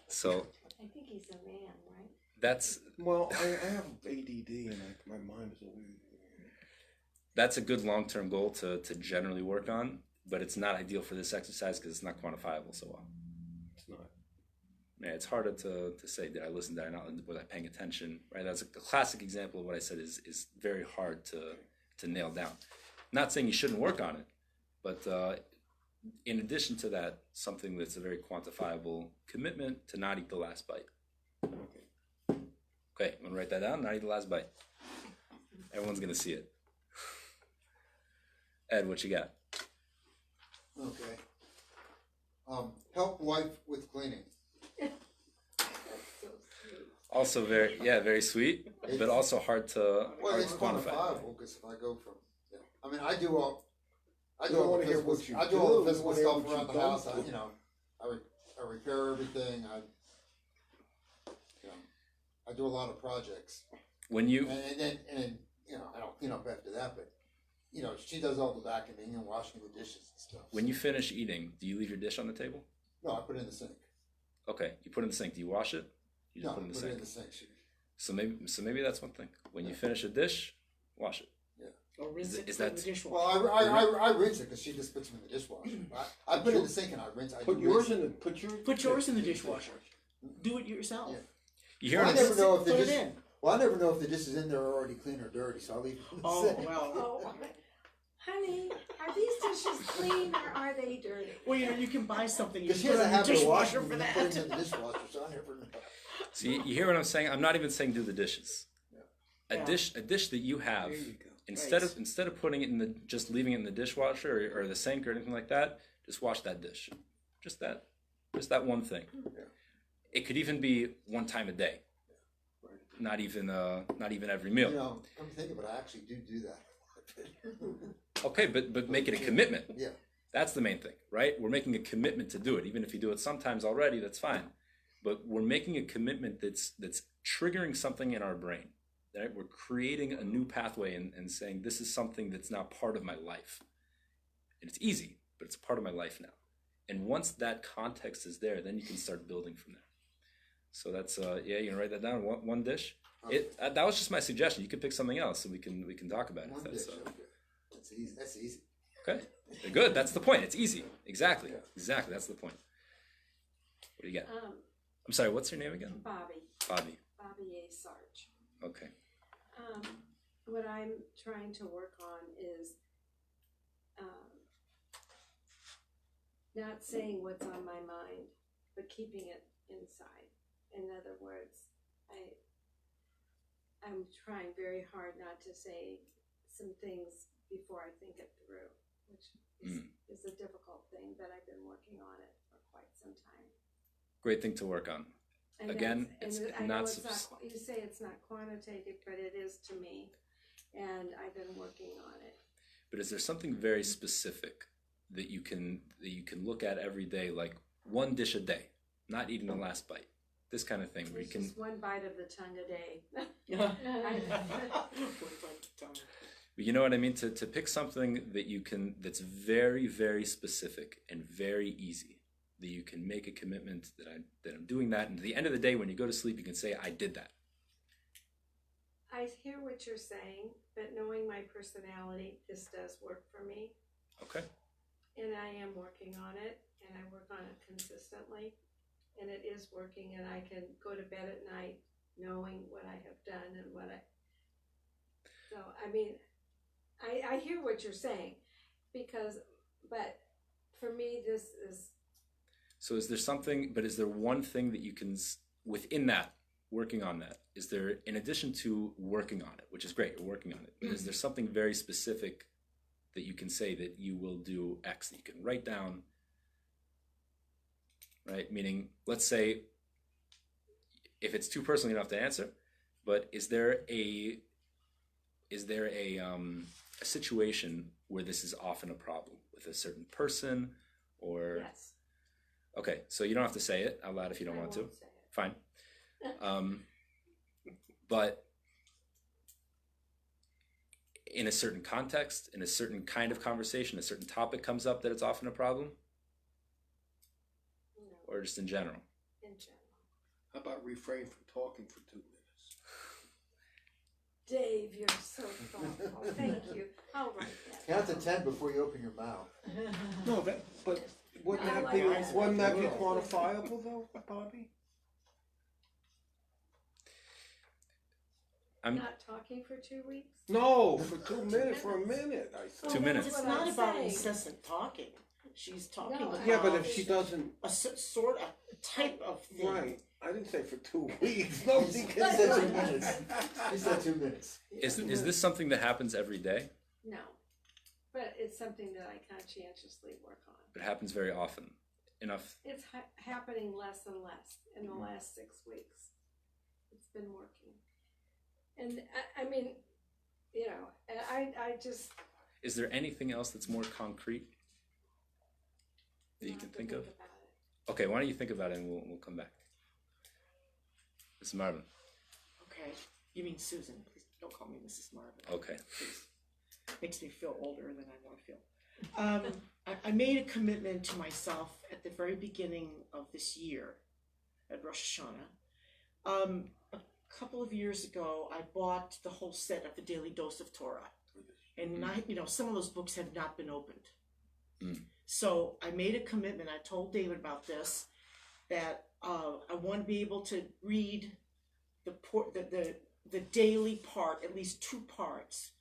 So I think he's a man, right? that's Well, I have ADD and my mind is always... a good long-term goal to generally work on, but it's not ideal for this exercise because it's not quantifiable so well. It's not. Yeah, it's harder to say, did I listen, did I not, was I paying attention, right? That's a classic example of what I said is very hard to nail down. Not saying you shouldn't work on it, but in addition to that, something that's a very quantifiable commitment to not eat the last bite. Okay, I'm gonna write that down, not eat the last bite. Everyone's gonna see it. Ed, what you got? Okay. Help wife with cleaning. That's so sweet. Also very sweet, but also hard to It's quantify. quantifiable because if I go from, I mean, I do all I the don't wanna hear physical, what you I do all do, the physical I wanna hear stuff what around you the house. don't do. I repair everything. I do a lot of projects, When you and then I don't clean up after that, but she does all the vacuuming and washing the dishes and stuff. when you finish eating, do you leave your dish on the table? No, I put it in the sink. Okay, you put it in the sink. Do you wash it? You No, just put it in the put it sink. in the sink. So maybe that's one thing. When you finish a dish, wash it. Or rinse Is it, is put it in that- the dishwasher. Well, I rinse it because she just puts them in the dishwasher. I put it in the sink and I rinse. Put yours in the Put yours in the dishwasher. Do it yourself. Yeah. You hear Well, I what I'm never know if Put the it dish. in. Well, I never know if the dishes in there are already clean or dirty, so I'll leave it in the Oh, sink. well. Oh, honey, are these dishes clean or are they dirty? Well, you can buy something. You Because she put has it a in the habit of dishwasher washing them for and that. putting them in the dishwasher, so I never know. So you hear what I'm saying? I'm not even saying do the dishes. Yeah. A dish that you have, There you go. instead of putting it in the, just leaving it in the dishwasher or the sink or anything like that, just wash that dish. Just that one thing. Yeah. It could even be one time a day. Not even every meal. You know, come to think of it, I actually do that. Okay, but make it a commitment. Yeah. That's the main thing, right? We're making a commitment to do it. Even if you do it sometimes already, that's fine. But we're making a commitment that's triggering something in our brain. Right? We're creating a new pathway and saying this is something that's now part of my life. And it's easy, but it's a part of my life now. And once that context is there, then you can start building from there. So that's you can write that down. One dish. That was just my suggestion. You could pick something else, and we can talk about it. One if dish, that's, okay. That's easy. That's easy. Okay, good. That's the point. It's easy. Exactly. Yeah. Exactly. That's the point. What do you got? I'm sorry. What's your name again? Bobby A. Sarge. Okay. What I'm trying to work on is not saying what's on my mind, but keeping it inside. In other words, I'm trying very hard not to say some things before I think it through, which is a difficult thing, but I've been working on it for quite some time. Great thing to work on. And Again, that's- it's I know not. it's not. You say it's not quantitative, but it is to me, and I've been working on it. But is there something very specific that you can look at every day, like one dish a day, not eating the last bite, this kind of thing, where you It's can. just one bite of the tongue a day. You know what I mean? To pick something that you can, that's very, very specific and very easy, that you can make a commitment that I'm doing that, and at the end of the day, when you go to sleep, you can say, I did that. I hear what you're saying, but knowing my personality, this does work for me, Okay. and I am working on it, and I work on it consistently, and it is working, and I can go to bed at night knowing what I have done and what I. So I mean, I hear what you're saying, but for me, this is. So is there something, but is there one thing that you can, within that, working on that, is there, in addition to working on it, which is great, you're working on it, but is there something very specific that you can say that you will do X, that you can write down, right? Meaning, let's say, if it's too personal, you don't have to answer, but is there a situation where this is often a problem with a certain person or? Yes. Okay, so you don't have to say it out loud if you don't want to. won't say it. Fine. But in a certain context, in a certain kind of conversation, a certain topic comes up that it's often a problem, No, or just in general? in general. How about refrain from talking for 2 minutes? Dave, you're so thoughtful. Thank you. I'll write that. Count to 10 before you open your mouth. No, but wouldn't I that like be that. quantifiable though, Bobby? Not talking for 2 weeks? No, for 2 minutes, for a minute, I said. 2 minutes. It's That's not what I'm about saying. incessant talking. She's talking No, about Yeah, but if she doesn't, a sort of type of thing. right, I didn't say for 2 weeks, nobody He can said say 2 minutes. He said 2 minutes. Is this something that happens every day? No. But it's something that I conscientiously work on. It happens very often. Enough. It's happening less and less in the last 6 weeks. It's been working. And I mean, you know, I just. Is there anything else that's more concrete that you have can to think of? about it. Okay, why don't you think about it and we'll come back. Mrs. Marvin. Okay. You mean Susan. Please don't call me Mrs. Marvin. Okay. Please. Makes me feel older than I want to feel. I made a commitment to myself at the very beginning of this year, at Rosh Hashanah, A couple of years ago, I bought the whole set of the Daily Dose of Torah, and some of those books have not been opened. So I made a commitment. I told David about this, that I want to be able to read the daily part, at least 2 parts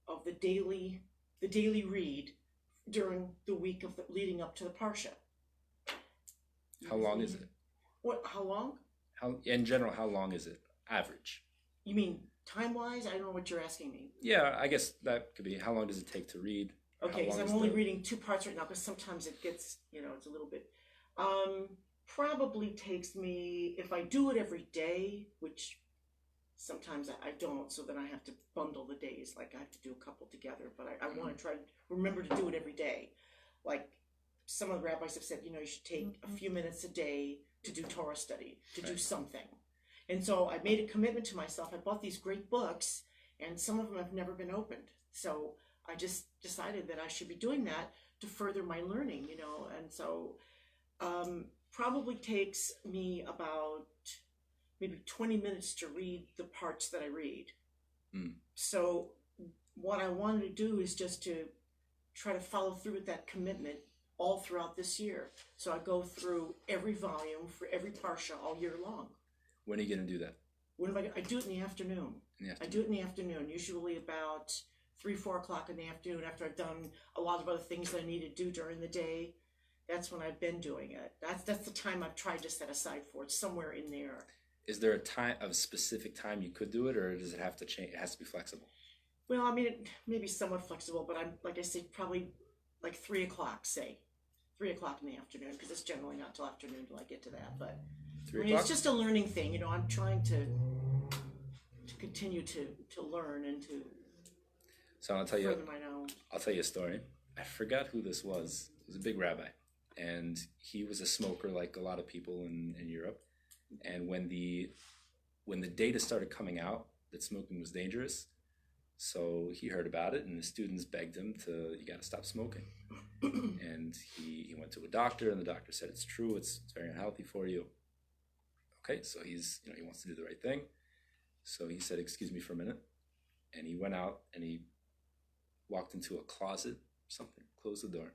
of the daily read during the week of leading up to the Parsha. How long is it? What? How long? In general, how long is it? Average. You mean time-wise? I don't know what you're asking me. Yeah, I guess that could be. How long does it take to read? Okay, because I'm only reading 2 parts right now, because sometimes it gets, it's a little bit. Probably takes me, if I do it every day, which sometimes I don't, so then I have to bundle the days, like I have to do a couple together, but I want to try to remember to do it every day. Like some of the rabbis have said, you should take a few minutes a day to do Torah study, to do something. And so I made a commitment to myself. I bought these great books, and some of them have never been opened. So I just decided that I should be doing that to further my learning, and so probably takes me about maybe 20 minutes to read the parts that I read. So what I wanted to do is just to try to follow through with that commitment all throughout this year. So I go through every volume for every Parsha all year long. When are you going to do that? I do it in the afternoon. I do it in the afternoon, usually about 3-4 o'clock in the afternoon, after I've done a lot of other things that I need to do during the day. That's when I've been doing it. That's the time I've tried to set aside for it, somewhere in there. Is there a specific time you could do it, or does it have to change? It has to be flexible. Well, I mean, it may be somewhat flexible, but I'm, like I said, probably like 3 o'clock, say. 3 o'clock in the afternoon, because it's generally not till afternoon till I get to that. But 3 o'clock? It's just a learning thing. I'm trying to continue to learn and to So I'll tell further my knowledge. I'll tell you a story. I forgot who this was. It was a big rabbi, and he was a smoker like a lot of people in Europe. And when the data started coming out that smoking was dangerous, so he heard about it, and the students begged him you got to stop smoking. And he went to a doctor, and the doctor said, it's true, it's very unhealthy for you. Okay, so he wants to do the right thing. So he said, excuse me for a minute. And he went out, and he walked into a closet or something, closed the door.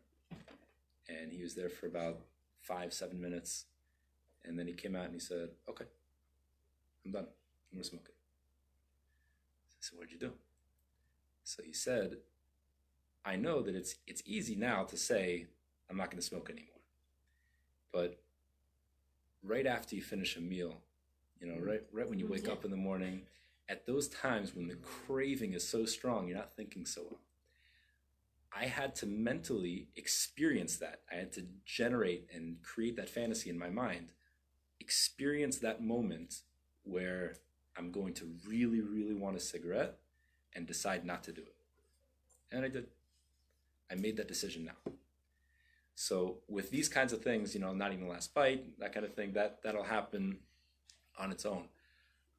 And he was there for about 5-7 minutes. And then he came out and he said, okay, I'm done. I'm going to smoke it. I said, what'd you do? So he said, I know that it's easy now to say, I'm not going to smoke anymore. But right after you finish a meal, right when you wake up in the morning, at those times when the craving is so strong, you're not thinking so well. I had to mentally experience that. I had to generate and create that fantasy in my mind, experience that moment where I'm going to really, really want a cigarette and decide not to do it. And I did. I made that decision now. So with these kinds of things, not even the last bite, that kind of thing, that'll happen on its own.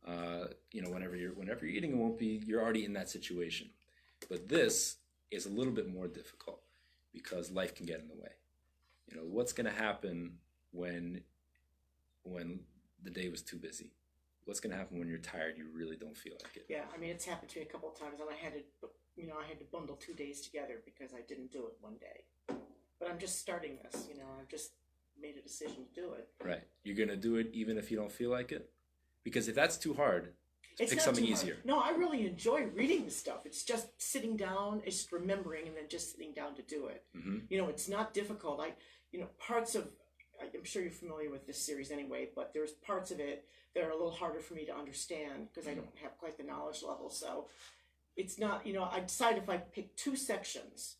Whenever you're eating, you're already in that situation. But this is a little bit more difficult because life can get in the way. What's going to happen when the day was too busy? What's going to happen when you're tired, you really don't feel like it? Yeah, I mean, it's happened to me a couple of times, and I had to bundle 2 days together because I didn't do it one day. But I'm just starting this, I've just made a decision to do it. Right. You're going to do it even if you don't feel like it? Because if that's too hard, pick not something too hard. easier. No, I really enjoy reading the stuff. It's just sitting down, it's just remembering, and then just sitting down to do it. Mm-hmm. It's not difficult. Parts of, I'm sure you're familiar with this series anyway, but there's parts of it that are a little harder for me to understand because I don't have quite the knowledge level. So it's not, I decide if I pick 2 sections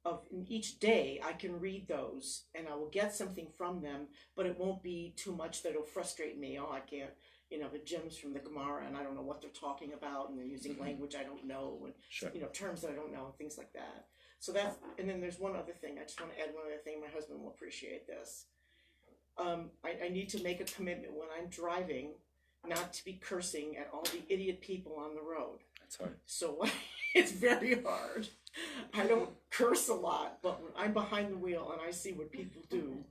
of each day, I can read those and I will get something from them, but it won't be too much that will frustrate me. Oh, I can't, the gems from the Gemara and I don't know what they're talking about and they're using language I don't know and, Sure. Terms that I don't know and things like that. So that's, and then there's one other thing. I just want to add one other thing. My husband will appreciate this. I need to make a commitment when I'm driving not to be cursing at all the idiot people on the road. That's hard. So it's very hard. I don't curse a lot, but when I'm behind the wheel and I see what people do,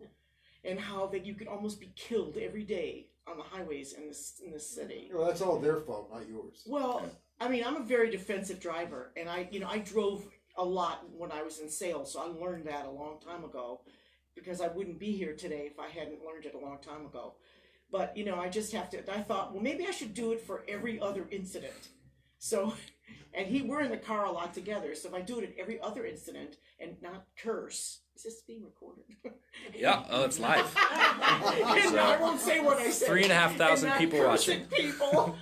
and how that you could almost be killed every day on the highways in this city. Well, that's all their fault, not yours. Well, I mean, I'm a very defensive driver, and I drove a lot when I was in sales, so I learned that a long time ago, because I wouldn't be here today if I hadn't learned it a long time ago. But, I just have to, I thought, well, maybe I should do it for every other incident. So, and we're in the car a lot together, so if I do it at every other incident and not curse, is this being recorded? Yeah, oh, it's live. And I won't say what I said. 3,500 people watching. People.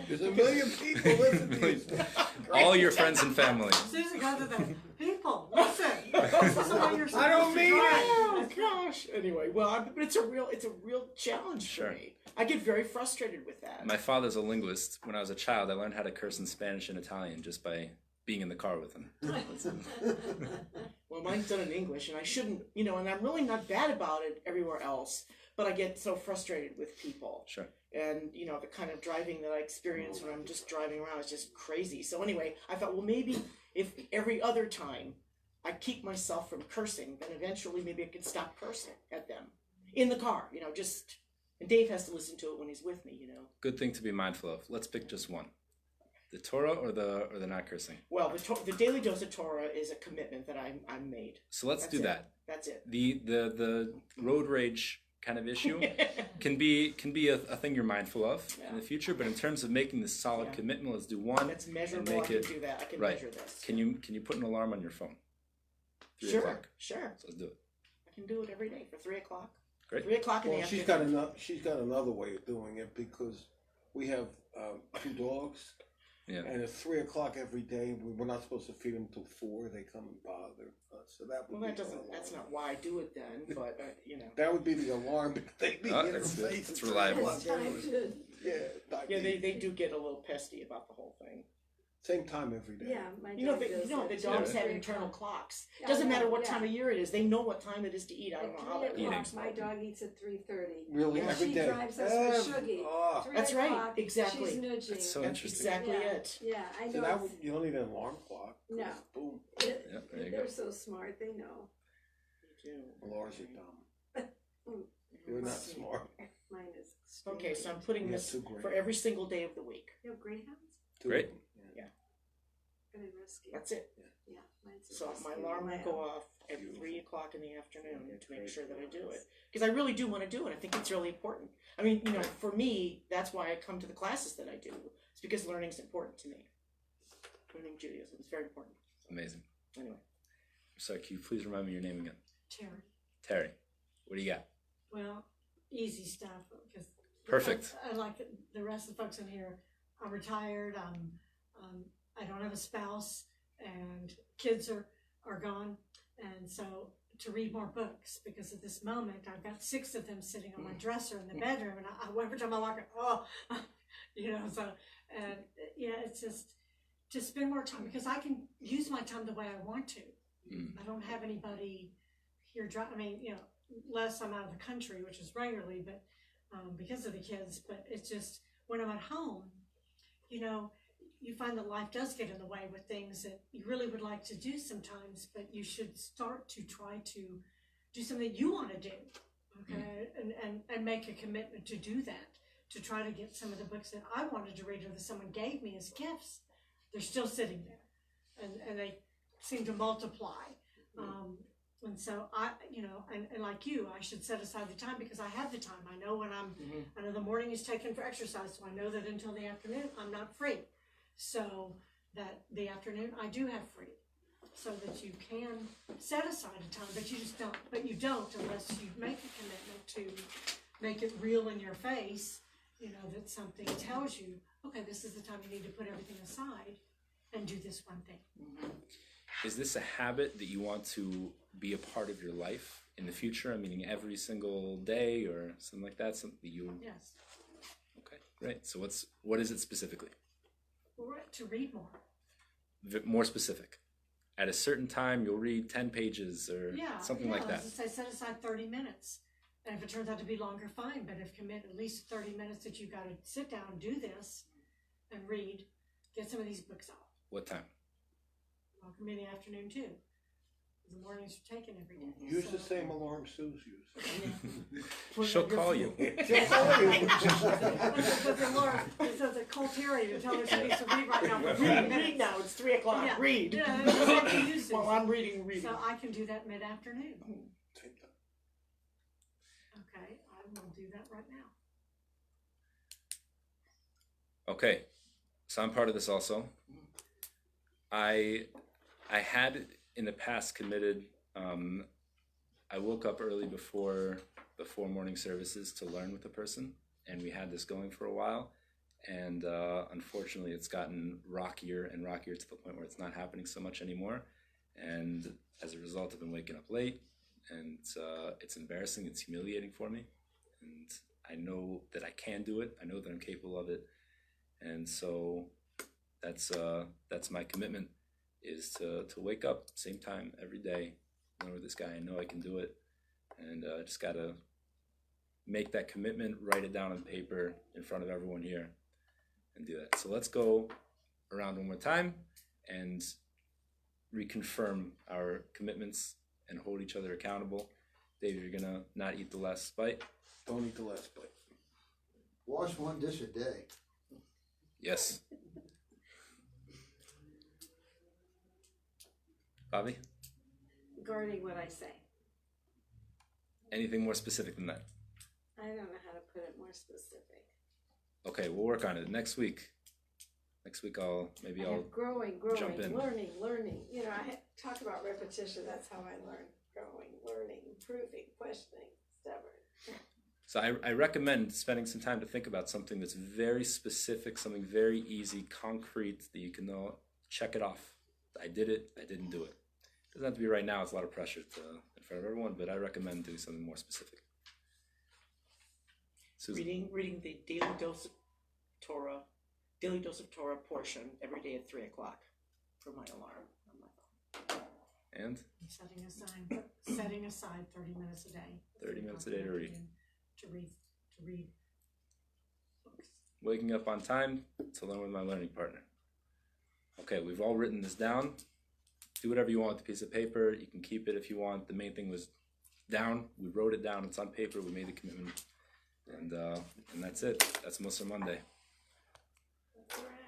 There's a million people listening to this. All your friends and family. Susan got to that. People, listen. This is why you're supposed I don't to mean drive. Oh gosh. Anyway, well, but it's a real challenge Sure. for me. I get very frustrated with that. My father's a linguist. When I was a child, I learned how to curse in Spanish and Italian just by being in the car with him. Well, mine's done in English, and I shouldn't, and I'm really not bad about it everywhere else. But I get so frustrated with people. Sure. And, the kind of driving that I experience when I'm just driving around is just crazy. So anyway, I thought, well, maybe if every other time I keep myself from cursing, then eventually maybe I can stop cursing at them in the car, and Dave has to listen to it when he's with me, Good thing to be mindful of. Let's pick just one. The Torah or the not cursing? Well, the daily dose of Torah is a commitment that I'm made. So let's That's do it. that. That's it. The road rage kind of issue can be a thing you're mindful of in the future, but in terms of making this solid commitment, let's do one. That's measurable. and I make can it do that. I can right. measure this. Can you put an alarm on your phone? 3 Sure, o'clock. sure. So let's do it. I can do it every day for 3 o'clock. Great. 3 o'clock in Well, the she's afternoon. got another way of doing it, because we have 2 dogs, Yeah. and at 3 o'clock every day, we're not supposed to feed them till 4. They come and bother us, so that would Well, be the alarm. that's not why I do it then, but That would be the alarm, because they'd be in her That's face. That's at 3 reliable. o'clock every day. Yeah, they do get a little pesty about the whole thing. Same time every day. Yeah, my You know, dog the does that the too. dogs have 3 internal o'clock. clocks. Yeah, Doesn't I know, matter what yeah. time of year it is. They know what time it is to eat. I don't know how that At 3 works. o'clock, my dog eats at 3:30. Really, Yeah. every She day. drives us for Shuggy. Oh. 3 That's right, o'clock, exactly. She's nudging. That's so That's interesting. exactly Yeah. it. Yeah, I know. So that would, you don't need an alarm clock. No. Just boom. Yeah, there you They're go. so smart. They know. They do. Laura's are dumb. You're not smart. Mine is. Okay, so I'm putting Yeah, this 2 grand. for every single day of the week. You have greyhounds? Great. Very risky. That's it. Yeah, mine's a So my rescue alarm will lamb. go off at 3 o'clock in the afternoon to make sure that I do it. Because I really do want to do it. I think it's really important. I mean, for me, that's why I come to the classes that I do. It's because learning is important to me. Learning Judaism is very important. Amazing. Anyway. So can you please remind me your name again? Terry. Terry. What do you got? Well, easy stuff. Because Perfect. I like the rest of the folks in here. I'm retired. I don't have a spouse, and kids are gone. And so to read more books, because at this moment I've got 6 of them sitting on my dresser in the bedroom, and every time I lock it, so, and yeah, it's just to spend more time, because I can use my time the way I want to. I don't have anybody here, less I'm out of the country, which is regularly, but because of the kids, but it's just, when I'm at home, you find that life does get in the way with things that you really would like to do sometimes, but you should start to try to do something that you want to do, okay, and make a commitment to do that, to try to get some of the books that I wanted to read or that someone gave me as gifts. They're still sitting there, and they seem to multiply. And so and like you, I should set aside the time, because I have the time. I know when I know the morning is taken for exercise, so I know that until the afternoon I'm not free. So that the afternoon I do have free, so that you can set aside a time, but you don't unless you make a commitment to make it real in your face, that something tells you, okay, this is the time you need to put everything aside and do this one thing. Is this a habit that you want to be a part of your life in the future? Meaning every single day or something like that? Something that you... Yes. Okay, great. So what is it specifically? To read more. More specific. At a certain time, you'll read 10 pages or something like that. I set aside 30 minutes. And if it turns out to be longer, fine. But if commit at least 30 minutes that you've got to sit down and do this and read, get some of these books out. What time? Welcome in the afternoon too. The mornings are taken every day. Use so. the same alarm Sue's using. She'll call you. So the call Terry to tell her she needs to read right now. For 3 Read minutes. now. It's 3 o'clock. Yeah. Read. Yeah, that's what you used to. While I'm reading. So I can do that mid-afternoon. Take that. Okay, I will do that right now. Okay, so I'm part of this also. I had in the past committed. I woke up early before the 4 morning services to learn with the person, and we had this going for a while. And unfortunately, it's gotten rockier and rockier to the point where it's not happening so much anymore. And as a result, I've been waking up late, and it's embarrassing. It's humiliating for me, and I know that I can do it. I know that I'm capable of it, and so that's my commitment, is to wake up same time every day, learn with this guy. I know I can do it, and just gotta make that commitment, write it down on paper in front of everyone here, and do that. So let's go around one more time and reconfirm our commitments and hold each other accountable. David, you're gonna not eat the last bite. Don't eat the last bite. Wash one dish a day. Yes. Bobby, Guarding what I say. anything more specific than that? I don't know how to put it more specific. Okay, we'll work on it next week. Next week I'll Growing, jump in. learning. You know, talk about repetition. That's how I learn. Growing, learning, improving, questioning, stubborn. So I recommend spending some time to think about something that's very specific, something very easy, concrete, that you can know, check it off. I did it, I didn't do it. It doesn't have to be right now, it's a lot of pressure in front of everyone, but I recommend doing something more specific. Susan. Reading the daily dose of Torah portion every day at 3 o'clock for my alarm on my phone. And? Setting aside 30 minutes a day. 30 minutes a day to read. To read books. Waking up on time to learn with my learning partner. Okay, we've all written this down. Do whatever you want with the piece of paper. You can keep it if you want. The main thing was down. We wrote it down. It's on paper. We made the commitment. And that's it. That's Mussar Monday. That's right.